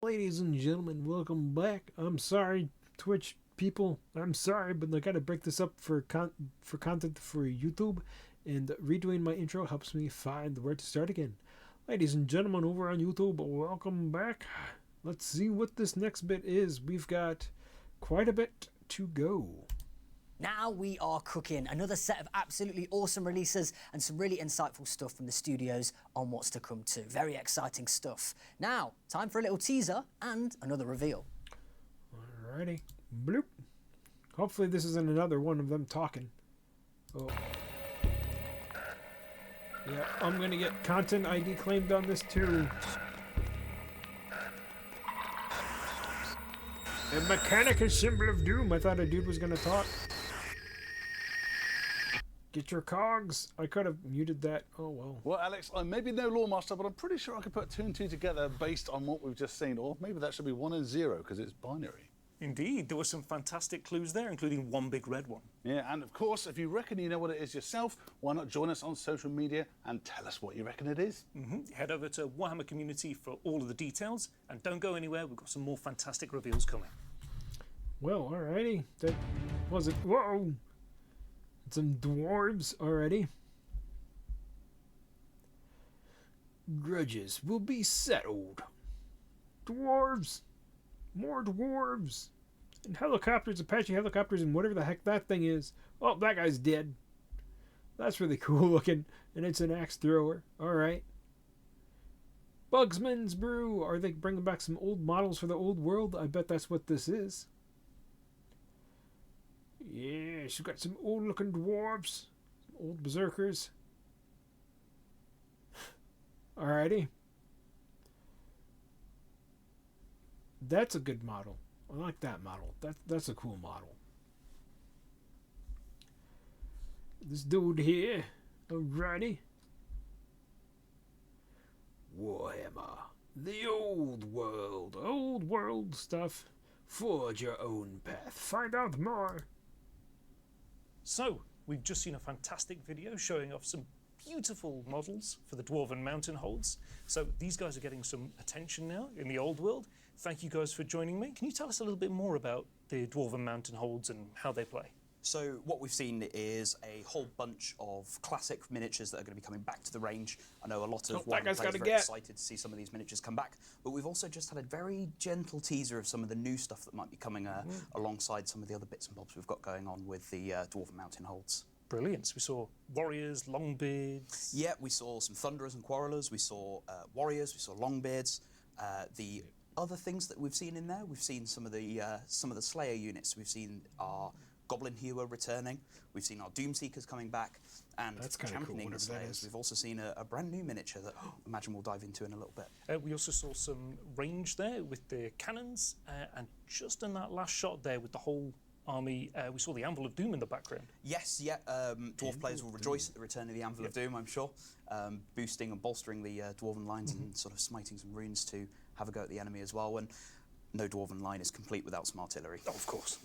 Ladies and gentlemen, welcome back. I'm sorry, Twitch people. I'm sorry, but I gotta break this up for content for YouTube, and redoing my intro helps me find where to start again. Ladies and gentlemen over on YouTube, welcome back. Let's see what this next bit is. We've got quite a bit to go. Now we are cooking another set of absolutely awesome releases and some really insightful stuff from the studios on what's to come too. Very exciting stuff. Now, time for a little teaser and another reveal. Alrighty. Bloop. Hopefully this isn't another one of them talking. Oh. Yeah, I'm gonna get content ID claimed on this too. A mechanic is symbol of doom. I thought a dude was gonna talk. Get your cogs. I could have muted that. Oh well. Well, Alex, I may be no law master, but I'm pretty sure I could put two and two together based on what we've just seen. Or maybe that should be 1 and 0 because it's binary. Indeed, there were some fantastic clues there, including one big red one. Yeah, and of course, if you reckon you know what it is yourself, why not join us on social media and tell us what you reckon it is? Head over to Warhammer Community for all of the details, and don't go anywhere. We've got some more fantastic reveals coming. Well, alrighty. That was it. Whoa! Some dwarves already. Grudges will be settled. Dwarves! More dwarves! And helicopters, Apache helicopters, and whatever the heck that thing is. Oh, that guy's dead. That's really cool looking. And it's an axe thrower. Alright. Bugsman's Brew. Are they bringing back some old models for the old world? I bet that's what this is. Yeah, she's got some old looking dwarves. Some old berserkers. Alrighty. That's a good model. I like that model. That's a cool model. This dude here. Alrighty. Warhammer. The old world. Old world stuff. Forge your own path. Find out more. So, we've just seen a fantastic video showing off some beautiful models for the Dwarven Mountain Holds. So these guys are getting some attention now in the old world. Thank you guys for joining me. Can you tell us a little bit more about the Dwarven Mountain Holds and how they play? So what we've seen is a whole bunch of classic miniatures that are going to be coming back to the range. I know a lot of Warhammer players are very excited to see some of these miniatures come back, but we've also just had a very gentle teaser of some of the new stuff that might be coming alongside some of the other bits and bobs we've got going on with the Dwarven Mountain Holds. Brilliant. So we saw warriors, longbeards. Yeah, we saw some thunderers and quarrelers. We saw warriors. We saw longbeards. The other things that we've seen in there, we've seen some of the Slayer units. We've seen our Goblin Hewer returning. We've seen our Doomseekers coming back, and championing the Slayers. We've also seen a brand new miniature that I imagine we'll dive into in a little bit. We also saw some range there with the cannons, and just in that last shot there with the whole army, we saw the Anvil of Doom in the background. Yes, yeah. Dwarf players will rejoice at the return of the Anvil of Doom, I'm sure. Boosting and bolstering the Dwarven lines and sort of smiting some runes to have a go at the enemy as well. And no Dwarven line is complete without some artillery. Oh, of course.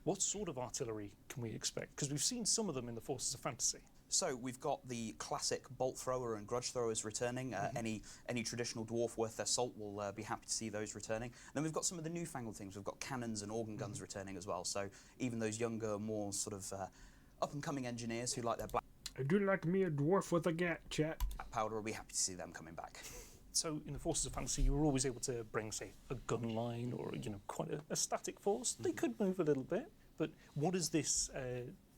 What sort of artillery can we expect? Because we've seen some of them in the Forces of Fantasy. So we've got the classic bolt thrower and grudge throwers returning. Any traditional dwarf worth their salt will be happy to see those returning. Then we've got some of the newfangled things. We've got cannons and organ guns returning as well. So even those younger, more sort of up-and-coming engineers who like their black I do like me a dwarf with a gat, chat. powder will be happy to see them coming back. So in the Forces of Fantasy, you were always able to bring, say, a gun line or quite a static force. They could move a little bit, but what does this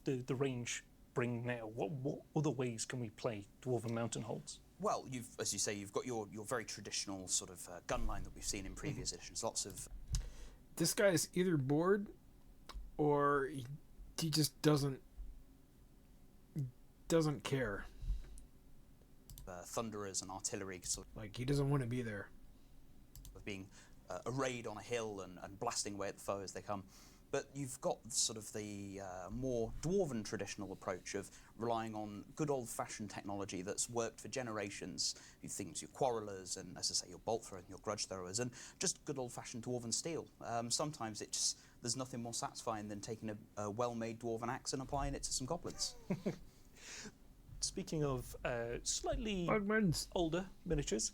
the range bring now? What other ways can we play Dwarven Mountain Holds? Well, as you say, you've got your very traditional sort of gun line that we've seen in previous editions. Lots of. This guy is either bored, or he just doesn't care. Thunderers and artillery, sort Like, he doesn't want to be there. of being arrayed on a hill and blasting away at the foe as they come. But you've got sort of the more dwarven traditional approach of relying on good old-fashioned technology that's worked for generations. You things, your quarrelers and, as I say, your bolt throwers and your grudge throwers, and just good old-fashioned dwarven steel. Sometimes there's nothing more satisfying than taking a well-made dwarven axe and applying it to some goblins. speaking of slightly Bugmans. older miniatures,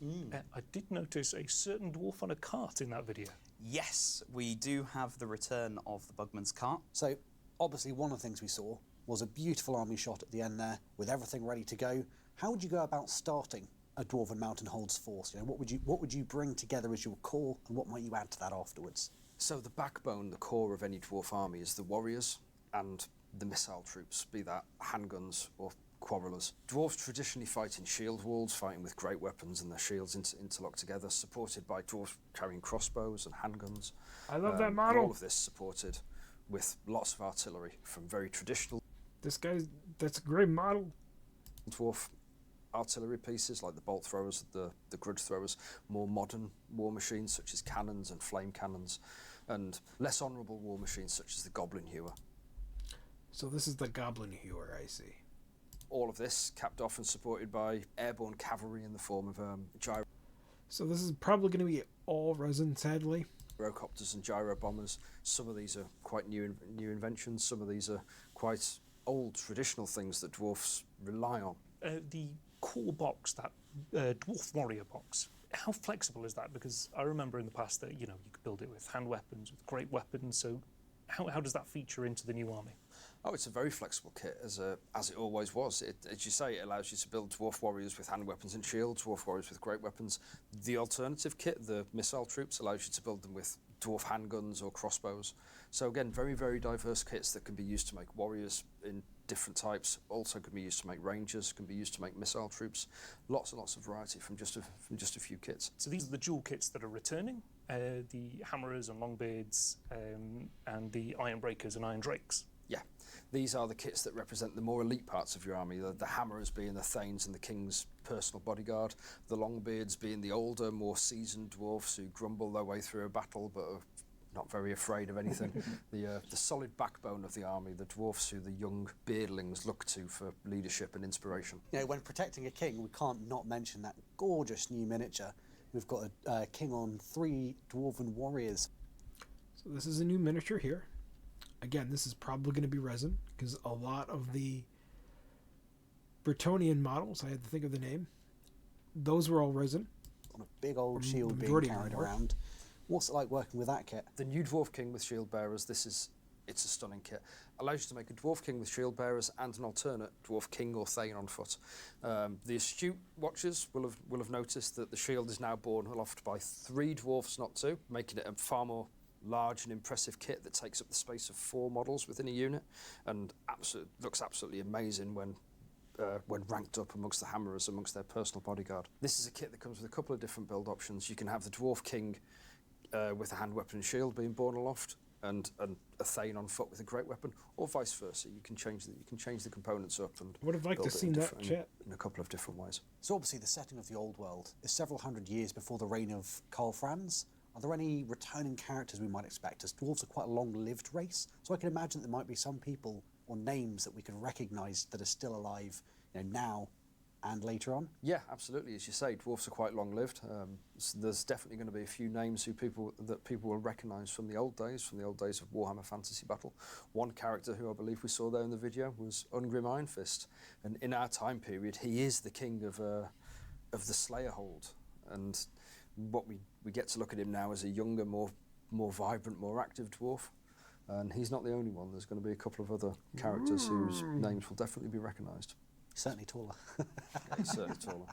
I did notice a certain dwarf on a cart in that video. Yes, we do have the return of the Bugman's cart. So, obviously, one of the things we saw was a beautiful army shot at the end there, with everything ready to go. How would you go about starting a Dwarven Mountain Holds force? You know, what would you bring together as your core, and what might you add to that afterwards? So the backbone, the core of any dwarf army is the warriors and the missile troops, be that handguns or quarrelers. Dwarves traditionally fight in shield walls, fighting with great weapons and their shields interlocked together, supported by dwarves carrying crossbows and handguns. I love that And model. all of this supported with lots of artillery from very traditional That's a great model. dwarf artillery pieces like the bolt throwers, the grudge throwers, more modern war machines such as cannons and flame cannons, and less honourable war machines such as the Goblin Hewer. So this is the Goblin Hewer, I see. All of this capped off and supported by airborne cavalry in the form of gyro So this is probably going to be all resin, sadly. gyrocopters and gyro bombers. Some of these are quite new inventions. Some of these are quite old traditional things that dwarfs rely on. The core box, that dwarf warrior box, how flexible is that? Because I remember in the past that you could build it with hand weapons, with great weapons. So how does that feature into the new army? Oh, it's a very flexible kit, as it always was. As you say, it allows you to build dwarf warriors with hand weapons and shields, dwarf warriors with great weapons. The alternative kit, the missile troops, allows you to build them with dwarf handguns or crossbows. So again, very, very diverse kits that can be used to make warriors in different types, also can be used to make rangers, can be used to make missile troops. Lots and lots of variety from just a few kits. So these are the dual kits that are returning, the hammerers and longbeards, and the iron breakers and iron drakes. Yeah, these are the kits that represent the more elite parts of your army, the hammerers being the Thanes and the King's personal bodyguard, the Longbeards being the older, more seasoned dwarfs who grumble their way through a battle but are not very afraid of anything. The solid backbone of the army, the dwarfs who the young beardlings look to for leadership and inspiration. You know, when protecting a king, we can't not mention that gorgeous new miniature. We've got a king on 3 Dwarven warriors. So this is a new miniature here. Again, this is probably going to be resin, because a lot of the Bretonnian models, I had to think of the name, those were all resin. On a big old shield being majority of them carried were. around. What's it like working with that kit? The new Dwarf King with shield bearers, it's a stunning kit. Allows you to make a Dwarf King with shield bearers and an alternate Dwarf King or Thane on foot. The astute watchers will have noticed that the shield is now borne aloft by 3 dwarfs, not 2, making it a far more large and impressive kit that takes up the space of 4 models within a unit, and looks absolutely amazing when ranked up amongst the hammerers, amongst their personal bodyguard. This is a kit that comes with a couple of different build options. You can have the Dwarf King with a hand weapon and shield being borne aloft, and a Thane on foot with a great weapon, or vice versa. You can change the components up and I would have liked to build it see that, chat. in a couple of different ways. So obviously the setting of the old world is several hundred years before the reign of Karl Franz. Are there any returning characters we might expect, as dwarves are quite a long-lived race? So I can imagine there might be some people or names that we can recognise that are still alive, now and later on. Yeah, absolutely. As you say, dwarfs are quite long-lived. So there's definitely going to be a few names that people will recognise from the old days of Warhammer Fantasy Battle. One character who I believe we saw there in the video was Ungrim Ironfist, and in our time period, he is the king of the Slayerhold. And what we get to look at him now as a younger, more vibrant, more active dwarf. And he's not the only one. There's going to be a couple of other characters whose names will definitely be recognised. Certainly taller. He's certainly taller.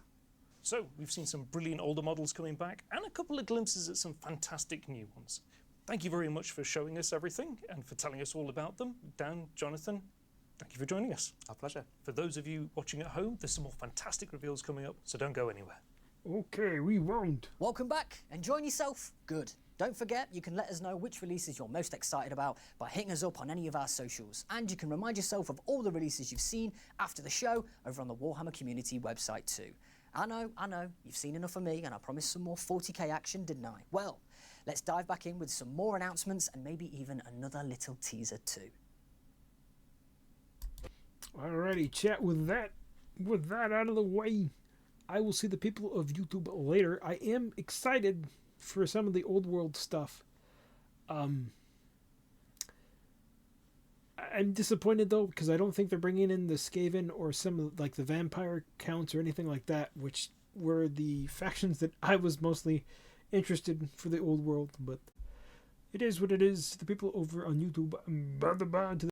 So we've seen some brilliant older models coming back and a couple of glimpses at some fantastic new ones. Thank you very much for showing us everything and for telling us all about them. Dan, Jonathan, thank you for joining us. Our pleasure. For those of you watching at home, there's some more fantastic reveals coming up, so don't go anywhere. Okay, we won't. Welcome back. Enjoying yourself? Good. Don't forget, you can let us know which releases you're most excited about by hitting us up on any of our socials. And you can remind yourself of all the releases you've seen after the show over on the Warhammer Community website too. I know, you've seen enough of me and I promised some more 40k action, didn't I? Well, let's dive back in with some more announcements and maybe even another little teaser too. Alrighty, chat, with that out of the way, I will see the people of YouTube later. I am excited for some of the old world stuff. I I'm disappointed though, because I don't think they're bringing in the Skaven or some of like the vampire counts or anything like that, which were the factions that I was mostly interested in for the old world. But it is what it is. The people over on YouTube, to